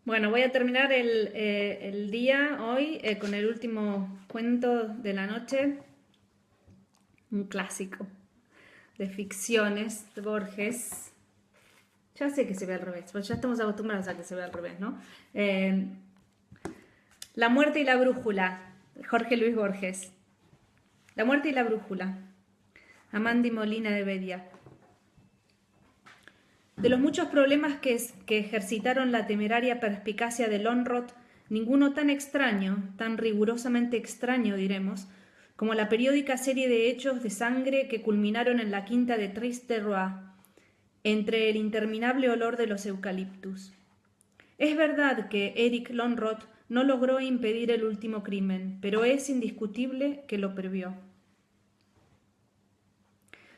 Bueno, voy a terminar el día hoy con el último cuento de la noche, un clásico de ficciones de Borges. Ya sé que se ve al revés, pero ya estamos acostumbrados a que se vea al revés, ¿no? Eh, La muerte y la brújula, Jorge Luis Borges. La muerte y la brújula, Amandi Molina de Bedia. De los muchos problemas que ejercitaron la temeraria perspicacia de Lonrot, ninguno tan extraño, tan rigurosamente extraño, diremos, como la periódica serie de hechos de sangre que culminaron en la quinta de Triste-Roi, entre el interminable olor de los eucaliptus. Es verdad que Eric Lonrot no logró impedir el último crimen, pero es indiscutible que lo previó.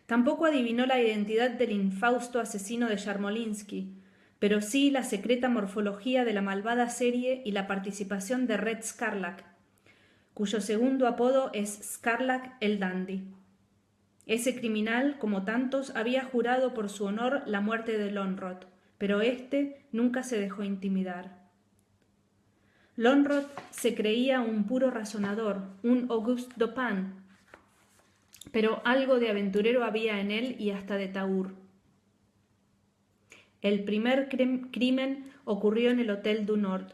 Tampoco adivinó la identidad del infausto asesino de Yarmolinsky, pero sí la secreta morfología de la malvada serie y la participación de Red Scarlac, cuyo segundo apodo es Scarlac el Dandy. Ese criminal, como tantos, había jurado por su honor la muerte de Lonrot, pero éste nunca se dejó intimidar. Lonrot se creía un puro razonador, un Auguste Dupin, pero algo de aventurero había en él y hasta de tahúr. El primer crimen ocurrió en el Hotel du Nord,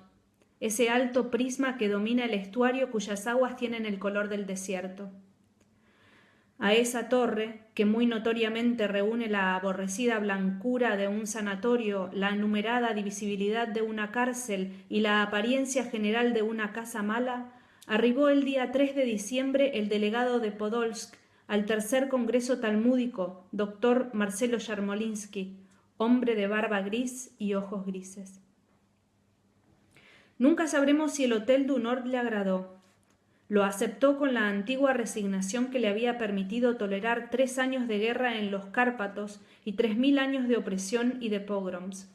ese alto prisma que domina el estuario cuyas aguas tienen el color del desierto. A esa torre, que muy notoriamente reúne la aborrecida blancura de un sanatorio, la numerada divisibilidad de una cárcel y la apariencia general de una casa mala, arribó el día 3 de diciembre el delegado de Podolsk al tercer congreso talmúdico, doctor Marcelo Yarmolinsky, hombre de barba gris y ojos grises. Nunca sabremos si el Hotel du Nord le agradó. Lo aceptó con la antigua resignación que le había permitido tolerar 3 años de guerra en los Cárpatos y 3000 años de opresión y de pogroms.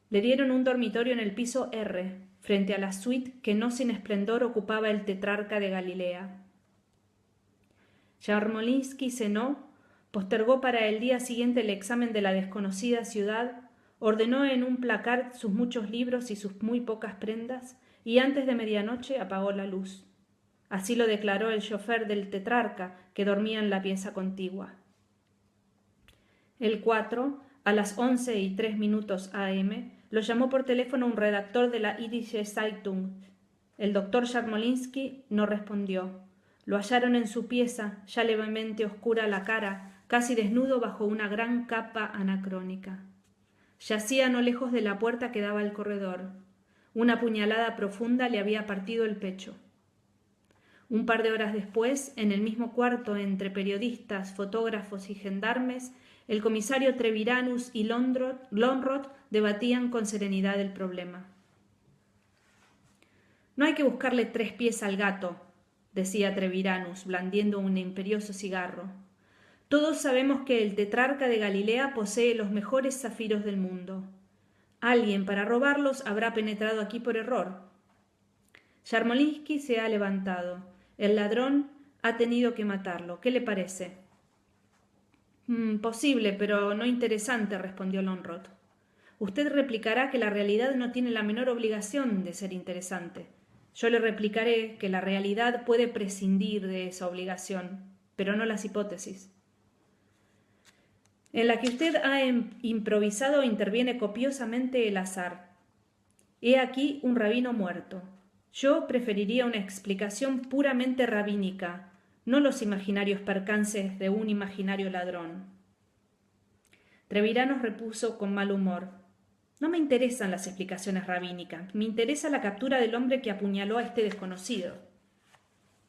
Le dieron un dormitorio en el piso R, frente a la suite que no sin esplendor ocupaba el tetrarca de Galilea. Yarmolinsky cenó, postergó para el día siguiente el examen de la desconocida ciudad, ordenó en un placard sus muchos libros y sus muy pocas prendas, y antes de medianoche apagó la luz. Así lo declaró el chofer del tetrarca, que dormía en la pieza contigua. El 4, a las 11:03 a.m., lo llamó por teléfono un redactor de la Idische Zeitung. El doctor Yarmolinsky no respondió. Lo hallaron en su pieza, ya levemente oscura la cara, casi desnudo bajo una gran capa anacrónica. Yacía no lejos de la puerta que daba al corredor. Una puñalada profunda le había partido el pecho. Un par de horas después, en el mismo cuarto entre periodistas, fotógrafos y gendarmes, el comisario Treviranus y Lonrot debatían con serenidad el problema. No hay que buscarle 3 pies al gato, decía Treviranus, blandiendo un imperioso cigarro. Todos sabemos que el tetrarca de Galilea posee los mejores zafiros del mundo. Alguien para robarlos habrá penetrado aquí por error. Yarmolinsky se ha levantado. El ladrón ha tenido que matarlo. ¿Qué le parece? Posible, pero no interesante, respondió Lonrot. Usted replicará que la realidad no tiene la menor obligación de ser interesante. Yo le replicaré que la realidad puede prescindir de esa obligación, pero no las hipótesis. En la que usted ha improvisado interviene copiosamente el azar. He aquí un rabino muerto. Yo preferiría una explicación puramente rabínica, no los imaginarios percances de un imaginario ladrón. Treviranus repuso con mal humor. No me interesan las explicaciones rabínicas, me interesa la captura del hombre que apuñaló a este desconocido.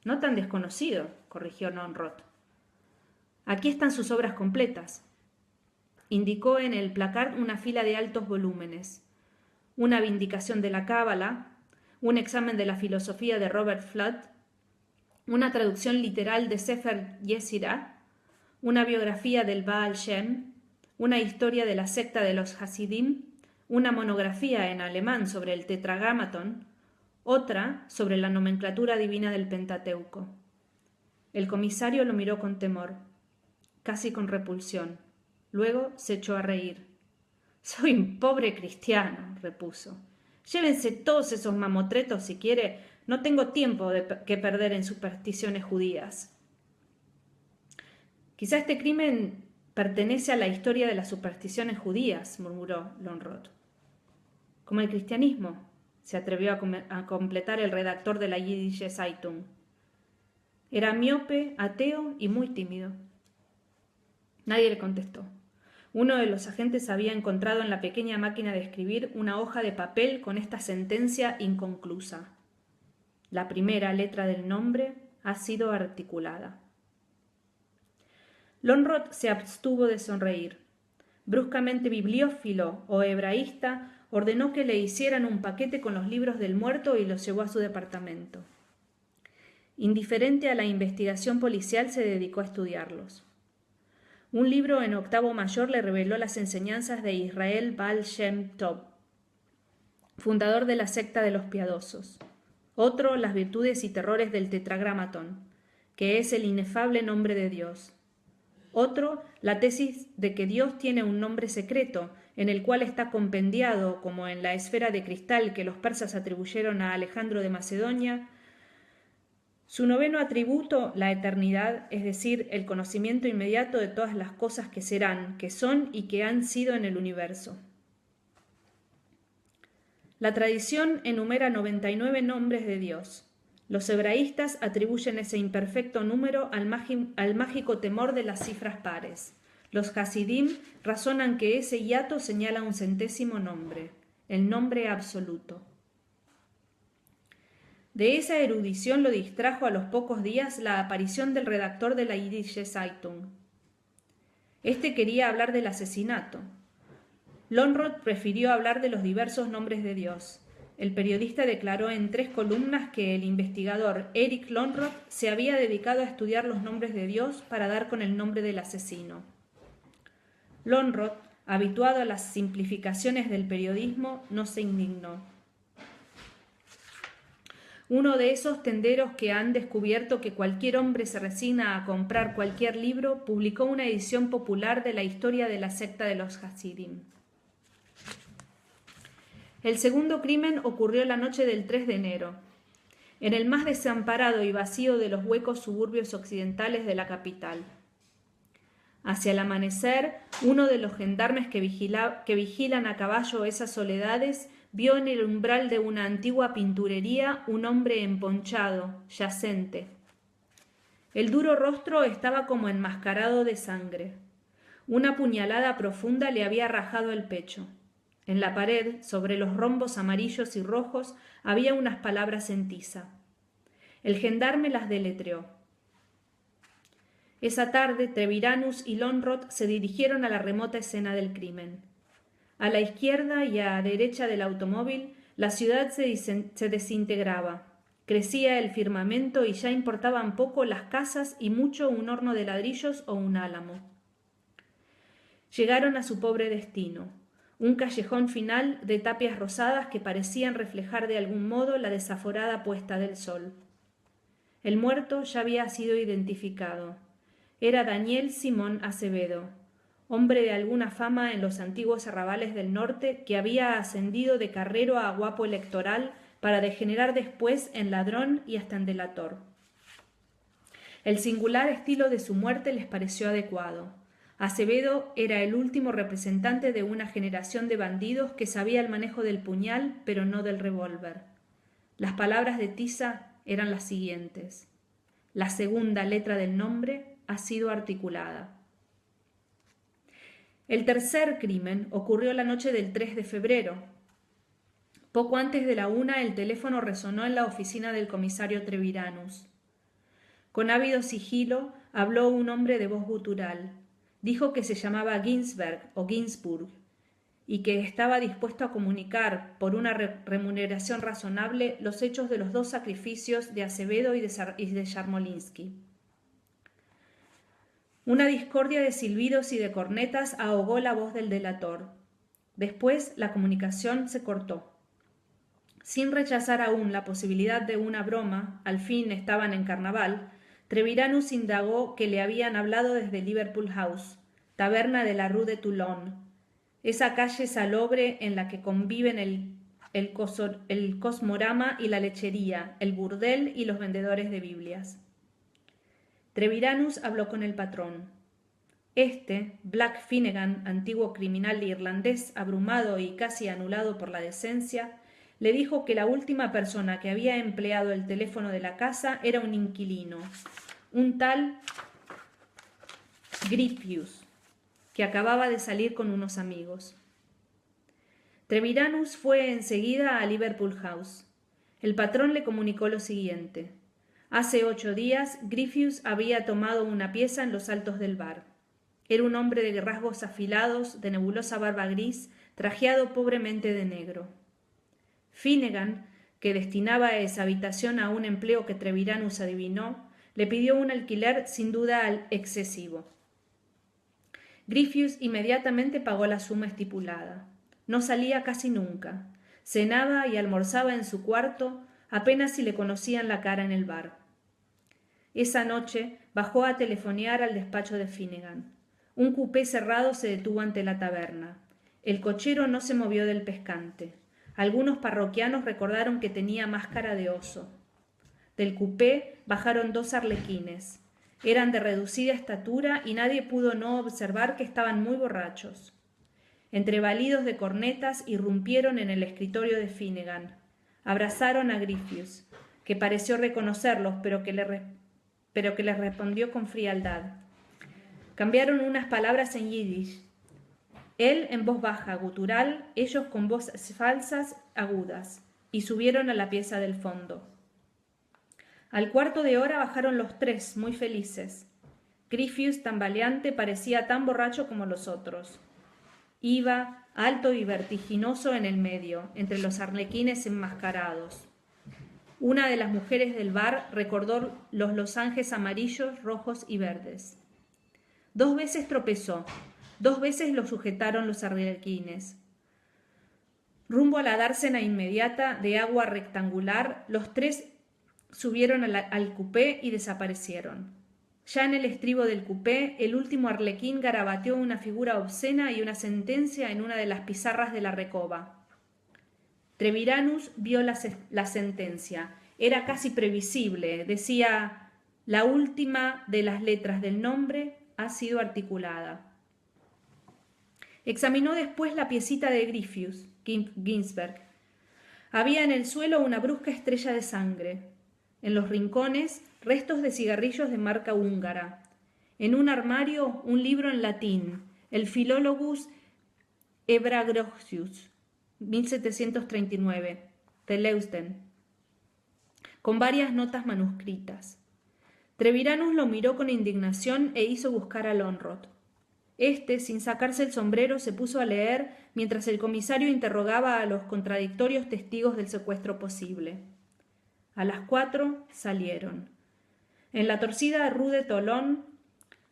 No tan desconocido, corrigió Lonrot. Aquí están sus obras completas. Indicó en el placard una fila de altos volúmenes. Una vindicación de la Cábala, un examen de la filosofía de Robert Flood, una traducción literal de Sefer Yetzirah, una biografía del Baal Shem, una historia de la secta de los Hasidim, una monografía en alemán sobre el Tetragrámaton, otra sobre la nomenclatura divina del Pentateuco. El comisario lo miró con temor, casi con repulsión. Luego se echó a reír. Soy un pobre cristiano, repuso. Llévense todos esos mamotretos si quiere. No tengo tiempo que perder en supersticiones judías. Quizá este crimen pertenece a la historia de las supersticiones judías, murmuró Lonrod. Como el cristianismo, se atrevió a completar el redactor de la Yiddische Zeitung. Era miope, ateo y muy tímido. Nadie le contestó. Uno de los agentes había encontrado en la pequeña máquina de escribir una hoja de papel con esta sentencia inconclusa. La primera letra del nombre ha sido articulada. Lonrod se abstuvo de sonreír. Bruscamente bibliófilo o hebraísta, ordenó que le hicieran un paquete con los libros del muerto y los llevó a su departamento. Indiferente a la investigación policial, se dedicó a estudiarlos. Un libro en octavo mayor le reveló las enseñanzas de Israel Baal Shem Tov, fundador de la secta de los piadosos. Otro, las virtudes y terrores del tetragramatón, que es el inefable nombre de Dios. Otro, la tesis de que Dios tiene un nombre secreto, en el cual está compendiado, como en la esfera de cristal que los persas atribuyeron a Alejandro de Macedonia, su noveno atributo, la eternidad, es decir, el conocimiento inmediato de todas las cosas que serán, que son y que han sido en el universo. La tradición enumera 99 nombres de Dios. Los hebraístas atribuyen ese imperfecto número al mágico temor de las cifras pares. Los hasidim razonan que ese hiato señala un centésimo nombre, el nombre absoluto. De esa erudición lo distrajo a los pocos días la aparición del redactor de la Yiddische Zeitung. Este quería hablar del asesinato. Lonrod prefirió hablar de los diversos nombres de Dios. El periodista declaró en 3 columnas que el investigador Erich Lonrod se había dedicado a estudiar los nombres de Dios para dar con el nombre del asesino. Lonrod, habituado a las simplificaciones del periodismo, no se indignó. Uno de esos tenderos que han descubierto que cualquier hombre se resigna a comprar cualquier libro, publicó una edición popular de la historia de la secta de los Hasidim. El segundo crimen ocurrió la noche del 3 de enero, en el más desamparado y vacío de los huecos suburbios occidentales de la capital. Hacia el amanecer, uno de los gendarmes que vigilan a caballo esas soledades vio en el umbral de una antigua pinturería un hombre emponchado, yacente. El duro rostro estaba como enmascarado de sangre. Una puñalada profunda le había rajado el pecho. En la pared, sobre los rombos amarillos y rojos, había unas palabras en tiza. El gendarme las deletreó. Esa tarde, Treviranus y Lonrod se dirigieron a la remota escena del crimen. A la izquierda y a la derecha del automóvil, la ciudad se desintegraba. Crecía el firmamento y ya importaban poco las casas y mucho un horno de ladrillos o un álamo. Llegaron a su pobre destino, un callejón final de tapias rosadas que parecían reflejar de algún modo la desaforada puesta del sol. El muerto ya había sido identificado. Era Daniel Simón Acevedo, hombre de alguna fama en los antiguos arrabales del norte, que había ascendido de carrero a guapo electoral para degenerar después en ladrón y hasta en delator. El singular estilo de su muerte les pareció adecuado. Acevedo era el último representante de una generación de bandidos que sabía el manejo del puñal, pero no del revólver. Las palabras de tiza eran las siguientes. La segunda letra del nombre ha sido articulada. El tercer crimen ocurrió la noche del 3 de febrero. Poco antes de la 1, el teléfono resonó en la oficina del comisario Treviranus. Con ávido sigilo habló un hombre de voz gutural. Dijo que se llamaba Ginsberg o Ginsburg y que estaba dispuesto a comunicar, por una remuneración razonable, los hechos de los 2 sacrificios de Acevedo y de Yarmolinsky. Una discordia de silbidos y de cornetas ahogó la voz del delator. Después la comunicación se cortó. Sin rechazar aún la posibilidad de una broma, al fin estaban en carnaval, Treviranus indagó que le habían hablado desde Liverpool House, taberna de la Rue de Toulon, esa calle salobre en la que conviven el cosmorama y la lechería, el burdel y los vendedores de Biblias. Treviranus habló con el patrón. Black Finnegan, antiguo criminal irlandés abrumado y casi anulado por la decencia, le dijo que la última persona que había empleado el teléfono de la casa era un inquilino, un tal Griffius, que acababa de salir con unos amigos. Treviranus fue enseguida a Liverpool House. El patrón le comunicó lo siguiente. Hace 8 días, Griffius había tomado una pieza en los altos del bar. Era un hombre de rasgos afilados, de nebulosa barba gris, trajeado pobremente de negro. Finnegan, que destinaba esa habitación a un empleo que Treviranus adivinó, le pidió un alquiler sin duda excesivo. Griffius inmediatamente pagó la suma estipulada. No salía casi nunca. Cenaba y almorzaba en su cuarto, apenas si le conocían la cara en el bar. Esa noche bajó a telefonear al despacho de Finnegan. Un cupé cerrado se detuvo ante la taberna. El cochero no se movió del pescante. Algunos parroquianos recordaron que tenía máscara de oso. Del cupé bajaron 2 arlequines. Eran de reducida estatura y nadie pudo no observar que estaban muy borrachos. Entre balidos de cornetas irrumpieron en el escritorio de Finnegan. Abrazaron a Griffius, que pareció reconocerlos, pero que les respondió con frialdad. Cambiaron unas palabras en yiddish. Él en voz baja, gutural, ellos con voces falsas, agudas, y subieron a la pieza del fondo. Al cuarto de hora bajaron los 3, muy felices. Griffius, tambaleante, parecía tan borracho como los otros. Iba, alto y vertiginoso, en el medio, entre los arlequines enmascarados. Una de las mujeres del bar recordó los losanges amarillos, rojos y verdes. 2 veces tropezó, 2 veces lo sujetaron los arlequines. Rumbo a la dársena inmediata de agua rectangular, los 3 subieron al cupé y desaparecieron. Ya en el estribo del cupé, el último arlequín garabateó una figura obscena y una sentencia en una de las pizarras de la recoba. Treviranus vio la sentencia. Era casi previsible. Decía: la última de las letras del nombre ha sido articulada. Examinó después la piecita de Griffius, Ginsberg. Había en el suelo una brusca estrella de sangre. En los rincones, restos de cigarrillos de marca húngara. En un armario, un libro en latín, el Philologus Hebragrotius, 1739, de Leusden, con varias notas manuscritas. Treviranus lo miró con indignación e hizo buscar a Lonrod. Sin sacarse el sombrero, se puso a leer mientras el comisario interrogaba a los contradictorios testigos del secuestro posible. A las 4 salieron. En la torcida rue de Tolón,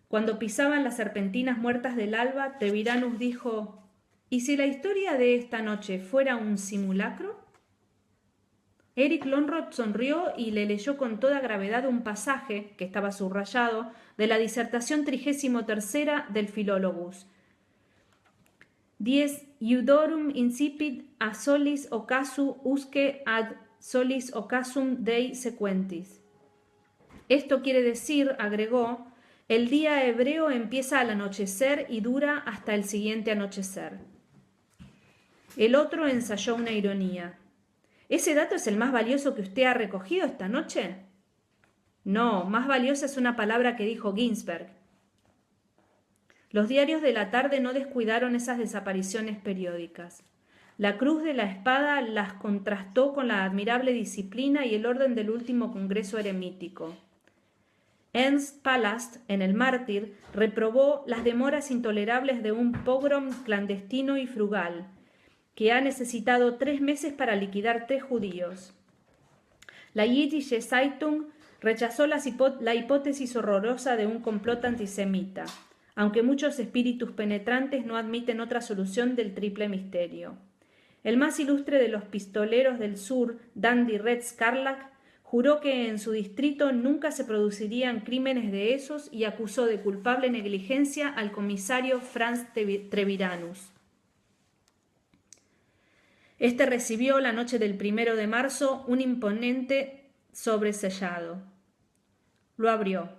cuando pisaban las serpentinas muertas del alba, Treviranus dijo: ¿y si la historia de esta noche fuera un simulacro? Eric Lonrod sonrió y le leyó con toda gravedad un pasaje, que estaba subrayado, de la disertación 33ª del Philologus. Dies iudorum incipit a solis occasu usque ad solis occasum Dei sequentis. Esto quiere decir, agregó, el día hebreo empieza al anochecer y dura hasta el siguiente anochecer. El otro ensayó una ironía. ¿Ese dato es el más valioso que usted ha recogido esta noche? No, más valiosa es una palabra que dijo Ginsberg. Los diarios de la tarde no descuidaron esas desapariciones periódicas. La cruz de la espada las contrastó con la admirable disciplina y el orden del último congreso eremítico. Ernst Palast, en El Mártir, reprobó las demoras intolerables de un pogrom clandestino y frugal, que ha necesitado 3 meses para liquidar 3 judíos. La Jiddische Zeitung rechazó la hipótesis horrorosa de un complot antisemita, aunque muchos espíritus penetrantes no admiten otra solución del triple misterio. El más ilustre de los pistoleros del sur, Dandy Red Scarlack, juró que en su distrito nunca se producirían crímenes de esos y acusó de culpable negligencia al comisario Franz Treviranus. Este recibió la noche del 1 de marzo un imponente sobresellado. Lo abrió.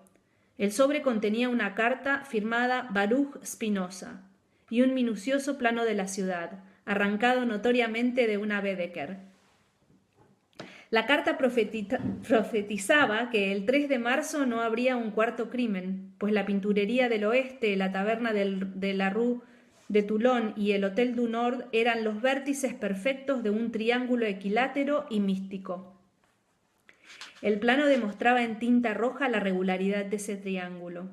El sobre contenía una carta firmada Baruch Spinoza y un minucioso plano de la ciudad, arrancado notoriamente de una Baedeker. La carta profetizaba que el 3 de marzo no habría un cuarto crimen, pues la pinturería del oeste, la taberna de la Rue de Toulon y el Hotel du Nord eran los vértices perfectos de un triángulo equilátero y místico. El plano demostraba en tinta roja la regularidad de ese triángulo.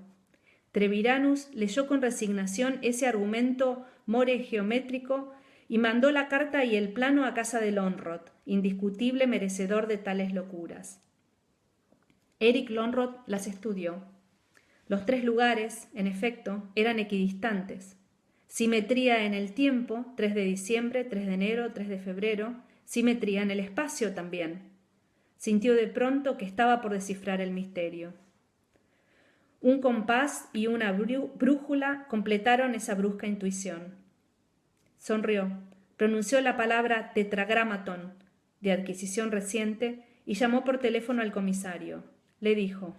Treviranus leyó con resignación ese argumento more geométrico y mandó la carta y el plano a casa de Lönnrot, indiscutible merecedor de tales locuras. Erich Lönnrot las estudió. Los 3 lugares, en efecto, eran equidistantes. Simetría en el tiempo, 3 de diciembre, 3 de enero, 3 de febrero, simetría en el espacio también. Sintió de pronto que estaba por descifrar el misterio. Un compás y una brújula completaron esa brusca intuición. Sonrió, pronunció la palabra tetragramatón, de adquisición reciente, y llamó por teléfono al comisario. Le dijo: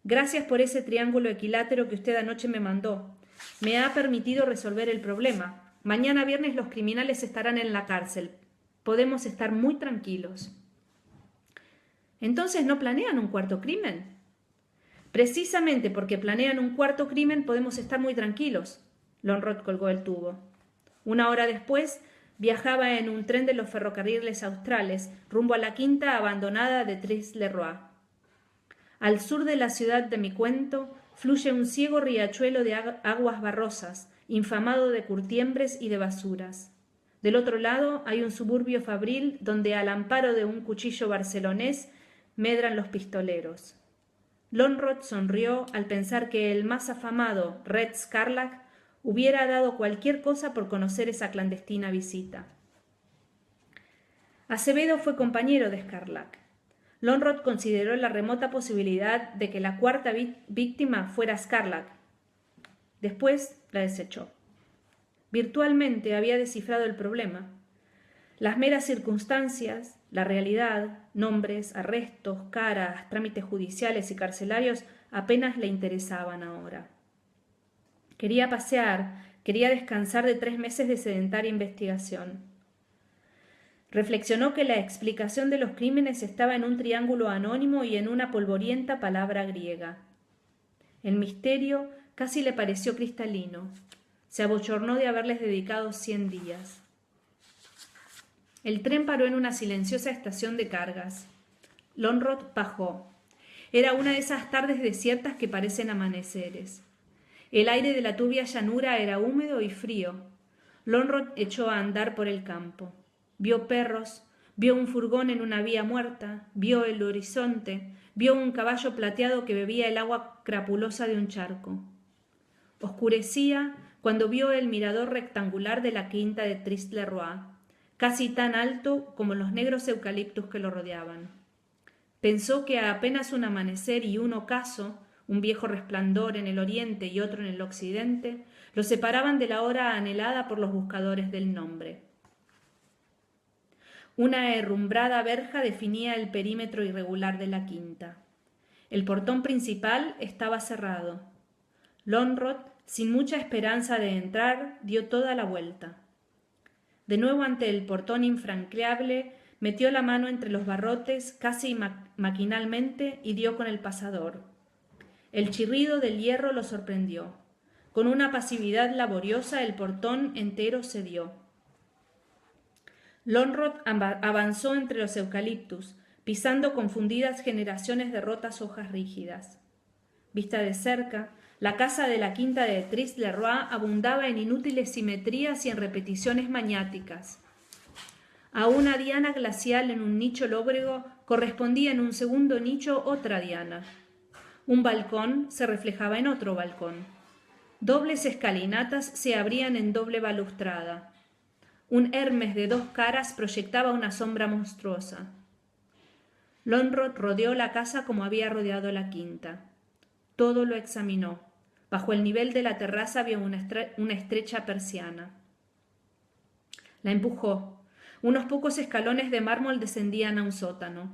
«Gracias por ese triángulo equilátero que usted anoche me mandó. Me ha permitido resolver el problema. Mañana viernes los criminales estarán en la cárcel. Podemos estar muy tranquilos». «¿Entonces no planean un cuarto crimen?» «Precisamente porque planean un cuarto crimen podemos estar muy tranquilos». Lönnrot colgó el tubo. 1 hora después, viajaba en un tren de los ferrocarriles australes, rumbo a la quinta abandonada de Tris-le-Roi. Al sur de la ciudad de mi cuento, fluye un ciego riachuelo de aguas barrosas, infamado de curtiembres y de basuras. Del otro lado hay un suburbio fabril donde al amparo de un cuchillo barcelonés medran los pistoleros. Lönnrot sonrió al pensar que el más afamado Red Scarlac hubiera dado cualquier cosa por conocer esa clandestina visita. Acevedo fue compañero de Scarlac. Lönnrot consideró la remota posibilidad de que la cuarta víctima fuera Scarlac. Después la desechó. Virtualmente había descifrado el problema. Las meras circunstancias, la realidad, nombres, arrestos, caras, trámites judiciales y carcelarios apenas le interesaban ahora. Quería pasear, quería descansar de 3 meses de sedentaria investigación. Reflexionó que la explicación de los crímenes estaba en un triángulo anónimo y en una polvorienta palabra griega. El misterio casi le pareció cristalino. Se abochornó de haberles dedicado 100 días. El tren paró en una silenciosa estación de cargas. Lönnrot bajó. Era una de esas tardes desiertas que parecen amaneceres. El aire de la turbia llanura era húmedo y frío. Lönnrot echó a andar por el campo. Vio perros, vio un furgón en una vía muerta, vio el horizonte, vio un caballo plateado que bebía el agua crapulosa de un charco. Oscurecía cuando vio el mirador rectangular de la quinta de Tris-le-Roi, casi tan alto como los negros eucaliptus que lo rodeaban. Pensó que a apenas un amanecer y un ocaso, un viejo resplandor en el oriente y otro en el occidente, lo separaban de la hora anhelada por los buscadores del nombre. Una herrumbrada verja definía el perímetro irregular de la quinta. El portón principal estaba cerrado. Lönnrot, sin mucha esperanza de entrar, dio toda la vuelta. De nuevo ante el portón infranqueable, metió la mano entre los barrotes casi maquinalmente y dio con el pasador. El chirrido del hierro lo sorprendió. Con una pasividad laboriosa el portón entero cedió. Lönnrot avanzó entre los eucaliptus, pisando confundidas generaciones de rotas hojas rígidas. Vista de cerca, la casa de la quinta de Tris-le-Roi abundaba en inútiles simetrías y en repeticiones maniáticas. A una diana glacial en un nicho lóbrego correspondía en un segundo nicho otra diana. Un balcón se reflejaba en otro balcón. Dobles escalinatas se abrían en doble balustrada. Un Hermes de 2 caras proyectaba una sombra monstruosa. Lönnrot rodeó la casa como había rodeado la quinta. Todo lo examinó. Bajo el nivel de la terraza había una estrecha persiana. La empujó. Unos pocos escalones de mármol descendían a un sótano.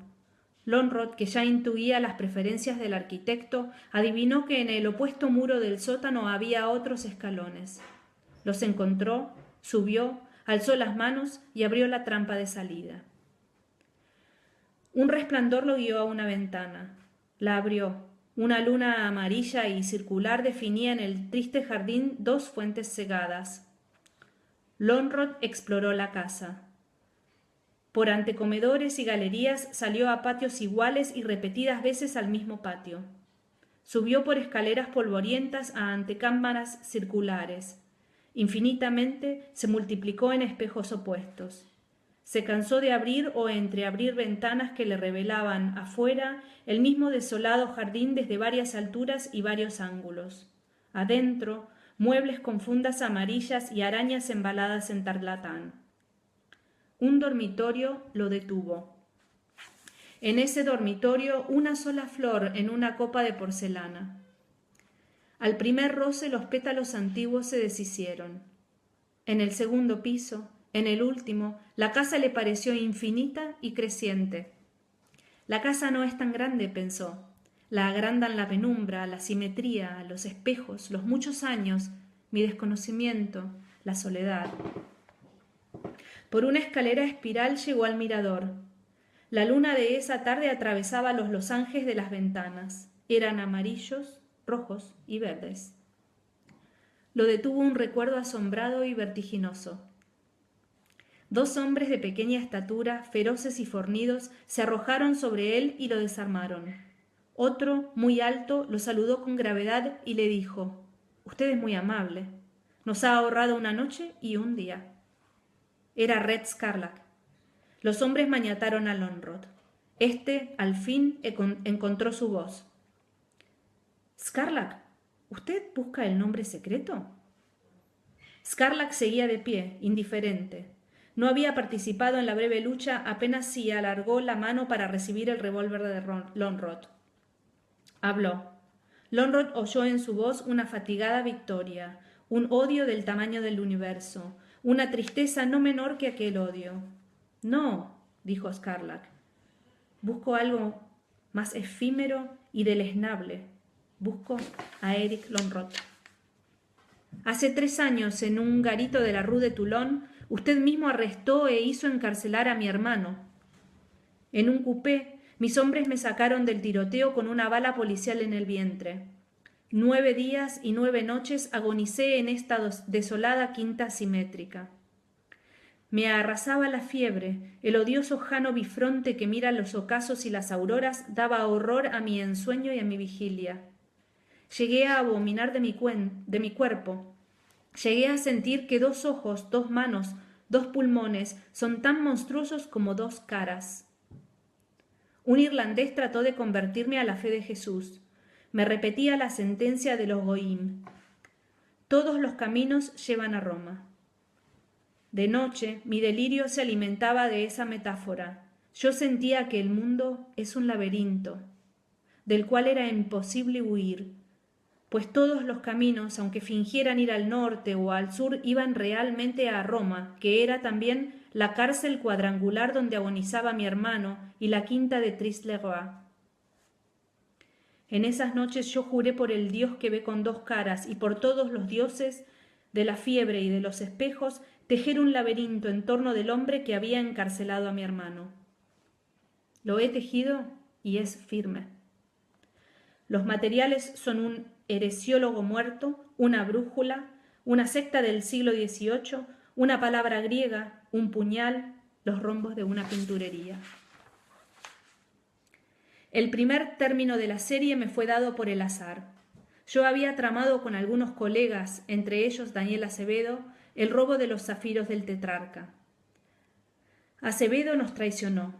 Lonrod, que ya intuía las preferencias del arquitecto, adivinó que en el opuesto muro del sótano había otros escalones. Los encontró, subió, alzó las manos y abrió la trampa de salida. Un resplandor lo guió a una ventana. La abrió. Una luna amarilla y circular definía en el triste jardín dos fuentes cegadas. Lonrod exploró la casa. Por antecomedores y galerías salió a patios iguales y repetidas veces al mismo patio. Subió por escaleras polvorientas a antecámaras circulares. Infinitamente se multiplicó en espejos opuestos. Se cansó de abrir o entreabrir ventanas que le revelaban afuera el mismo desolado jardín desde varias alturas y varios ángulos. Adentro, muebles con fundas amarillas y arañas embaladas en tarlatán. Un dormitorio lo detuvo. En ese dormitorio una sola flor en una copa de porcelana. Al primer roce los pétalos antiguos se deshicieron. En el segundo piso, en el último, la casa le pareció infinita y creciente. La casa no es tan grande, pensó. La agrandan la penumbra, la simetría, los espejos, los muchos años, mi desconocimiento, la soledad. Por una escalera espiral llegó al mirador. La luna de esa tarde atravesaba los losanges de las ventanas. Eran amarillos, rojos y verdes. Lo detuvo un recuerdo asombrado y vertiginoso. Dos hombres de pequeña estatura, feroces y fornidos, se arrojaron sobre él y lo desarmaron. Otro, muy alto, lo saludó con gravedad y le dijo: «Usted es muy amable. Nos ha ahorrado una noche y un día». Era Red Scarlac. Los hombres maniataron a Lonrod. Este, al fin, encontró su voz. «Scarlac, ¿usted busca el nombre secreto?» Scarlac seguía de pie, indiferente. No había participado en la breve lucha, apenas si alargó la mano para recibir el revólver de Lonrod. Habló. Lonrod oyó en su voz una fatigada victoria, un odio del tamaño del universo, una tristeza no menor que aquel odio. «No», dijo Scarlac. «Busco algo más efímero y deleznable. Busco a Eric Lonrod. Hace 3 años, en un garito de la Rue de Toulon, usted mismo arrestó e hizo encarcelar a mi hermano. En un coupé, mis hombres me sacaron del tiroteo con una bala policial en el vientre. 9 días y 9 noches agonicé en esta desolada quinta simétrica. Me arrasaba la fiebre, el odioso jano bifronte que mira los ocasos y las auroras daba horror a mi ensueño y a mi vigilia. Llegué a abominar de mi cuerpo. Llegué a sentir que 2 ojos, 2 manos, 2 pulmones son tan monstruosos como 2 caras. Un irlandés trató de convertirme a la fe de Jesús. Me repetía la sentencia de los Goim. Todos los caminos llevan a Roma. De noche, mi delirio se alimentaba de esa metáfora. Yo sentía que el mundo es un laberinto, del cual era imposible huir, pues todos los caminos, aunque fingieran ir al norte o al sur, iban realmente a Roma, que era también la cárcel cuadrangular donde agonizaba mi hermano y la quinta de Tris-le-Roi. En esas noches yo juré por el Dios que ve con 2 caras y por todos los dioses de la fiebre y de los espejos tejer un laberinto en torno del hombre que había encarcelado a mi hermano. Lo he tejido y es firme. Los materiales son un heresiólogo muerto, una brújula, una secta del siglo XVIII, una palabra griega, un puñal, los rombos de una pinturería. El primer término de la serie me fue dado por el azar. Yo había tramado con algunos colegas, entre ellos Daniel Acevedo, el robo de los zafiros del tetrarca. Acevedo nos traicionó.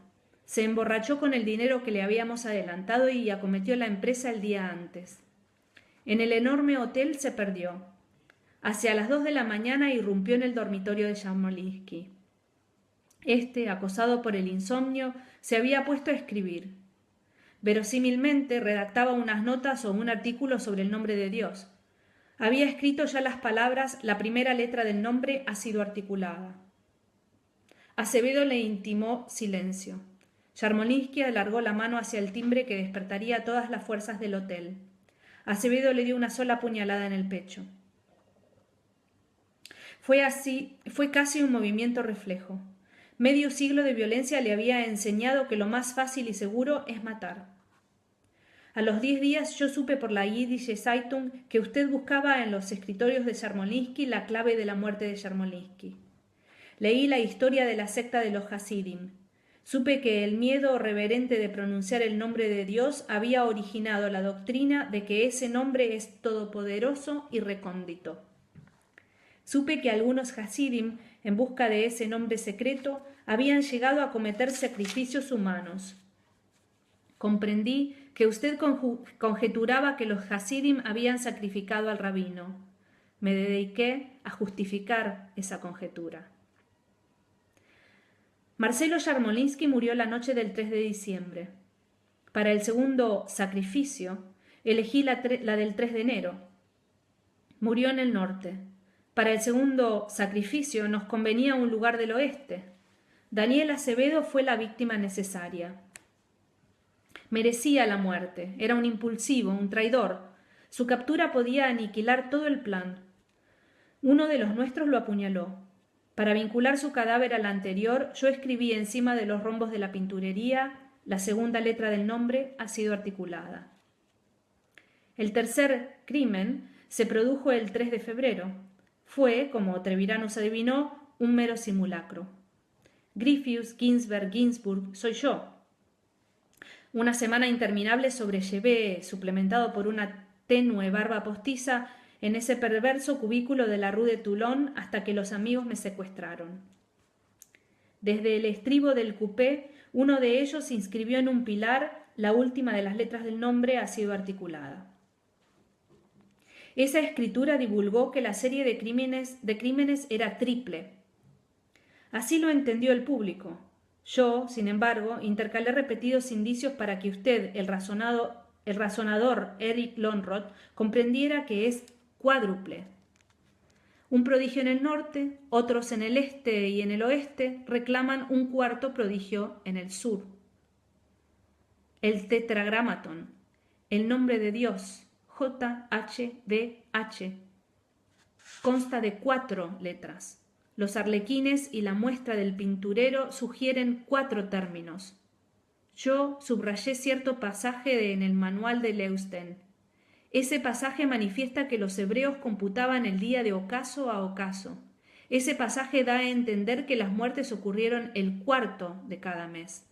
Se emborrachó con el dinero que le habíamos adelantado y acometió la empresa el día antes. En el enorme hotel se perdió. Hacia las 2 de la mañana irrumpió en el dormitorio de Jarmolinsky. Este, acosado por el insomnio, se había puesto a escribir. Verosímilmente redactaba unas notas o un artículo sobre el nombre de Dios. Había escrito ya las palabras: la primera letra del nombre ha sido articulada. Acevedo le intimó silencio. Yarmolinsky alargó la mano hacia el timbre que despertaría a todas las fuerzas del hotel. Acevedo le dio una sola puñalada en el pecho. Fue casi un movimiento reflejo. Medio siglo de violencia le había enseñado que lo más fácil y seguro es matar. A los 10 días yo supe por la Yiddish Zeitung que usted buscaba en los escritorios de Yarmolinsky la clave de la muerte de Yarmolinsky. Leí la historia de la secta de los Hasidim. Supe que el miedo reverente de pronunciar el nombre de Dios había originado la doctrina de que ese nombre es todopoderoso y recóndito. Supe que algunos Hasidim, en busca de ese nombre secreto, habían llegado a cometer sacrificios humanos. Comprendí que usted conjeturaba que los Hasidim habían sacrificado al rabino. Me dediqué a justificar esa conjetura. Marcelo Yarmolinsky murió la noche del 3 de diciembre. Para el segundo sacrificio, elegí la del 3 de enero. Murió en el norte. Para el segundo sacrificio nos convenía un lugar del oeste. Daniel Acevedo fue la víctima necesaria. Merecía la muerte, era un impulsivo, un traidor. Su captura podía aniquilar todo el plan. Uno de los nuestros lo apuñaló. Para vincular su cadáver al anterior, yo escribí encima de los rombos de la pinturería, la segunda letra del nombre ha sido articulada. El tercer crimen se produjo el 3 de febrero. Fue, como Treviranus adivinó, un mero simulacro. Griffius, Ginsberg, Ginsburg, soy yo. Una semana interminable sobrellevé, suplementado por una tenue barba postiza, en ese perverso cubículo de la Rue de Toulon hasta que los amigos me secuestraron. Desde el estribo del coupé, uno de ellos inscribió en un pilar la última de las letras del nombre ha sido articulada. Esa escritura divulgó que la serie de crímenes era triple. Así lo entendió el público. Yo, sin embargo, intercalé repetidos indicios para que usted, el razonador Eric Lönnrot, comprendiera que es cuádruple. Un prodigio en el norte, otros en el este y en el oeste reclaman un cuarto prodigio en el sur. El tetragramatón, el nombre de Dios, JHVH, consta de 4 letras. Los arlequines y la muestra del pinturero sugieren 4 términos. Yo subrayé cierto pasaje en el manual de Leusten. Ese pasaje manifiesta que los hebreos computaban el día de ocaso a ocaso. Ese pasaje da a entender que las muertes ocurrieron el cuarto de cada mes.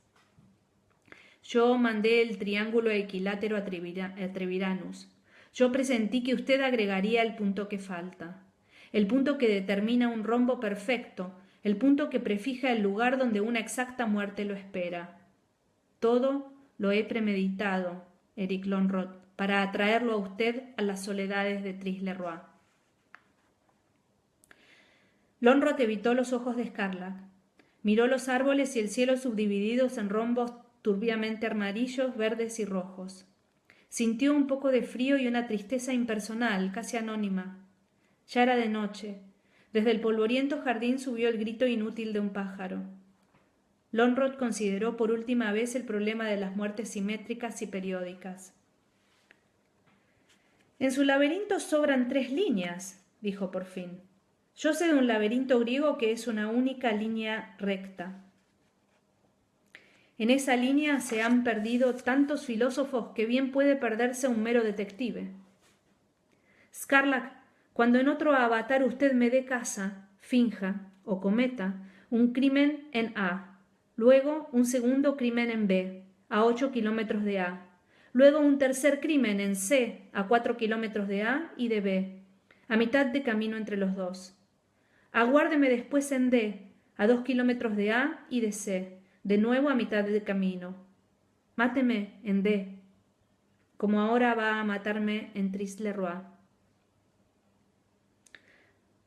Yo mandé el triángulo equilátero a Treviranus. Yo presentí que usted agregaría el punto que falta, el punto que determina un rombo perfecto, el punto que prefija el lugar donde una exacta muerte lo espera. Todo lo he premeditado, Eric Lönnrot, para atraerlo a usted a las soledades de Tris-le-Roi. Lönnrot evitó los ojos de Scarlac. Miró los árboles y el cielo subdivididos en rombos turbiamente amarillos, verdes y rojos. Sintió un poco de frío y una tristeza impersonal, casi anónima. Ya era de noche. Desde el polvoriento jardín subió el grito inútil de un pájaro. Lönnrot consideró por última vez el problema de las muertes simétricas y periódicas. En su laberinto sobran 3 líneas, dijo por fin. Yo sé de un laberinto griego que es una única línea recta. En esa línea se han perdido tantos filósofos que bien puede perderse un mero detective. Scarlac, cuando en otro avatar usted me dé caza, finja o cometa un crimen en A, luego un segundo crimen en B, a 8 kilómetros de A, luego un tercer crimen en C, a 4 kilómetros de A y de B, a mitad de camino entre los dos. Aguárdeme después en D, a 2 kilómetros de A y de C, de nuevo a mitad de camino. Máteme en D, como ahora va a matarme en Tris-le-Roi.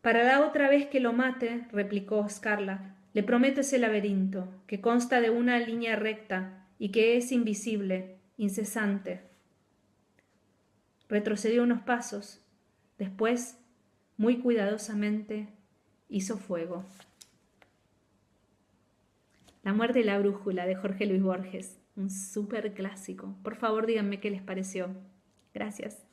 Para la otra vez que lo mate, replicó Scarlac, le prometo ese laberinto, que consta de una línea recta y que es invisible, incesante. Retrocedió unos pasos. Después, muy cuidadosamente, hizo fuego. La muerte y la brújula de Jorge Luis Borges, un súper clásico. Por favor, díganme qué les pareció. Gracias.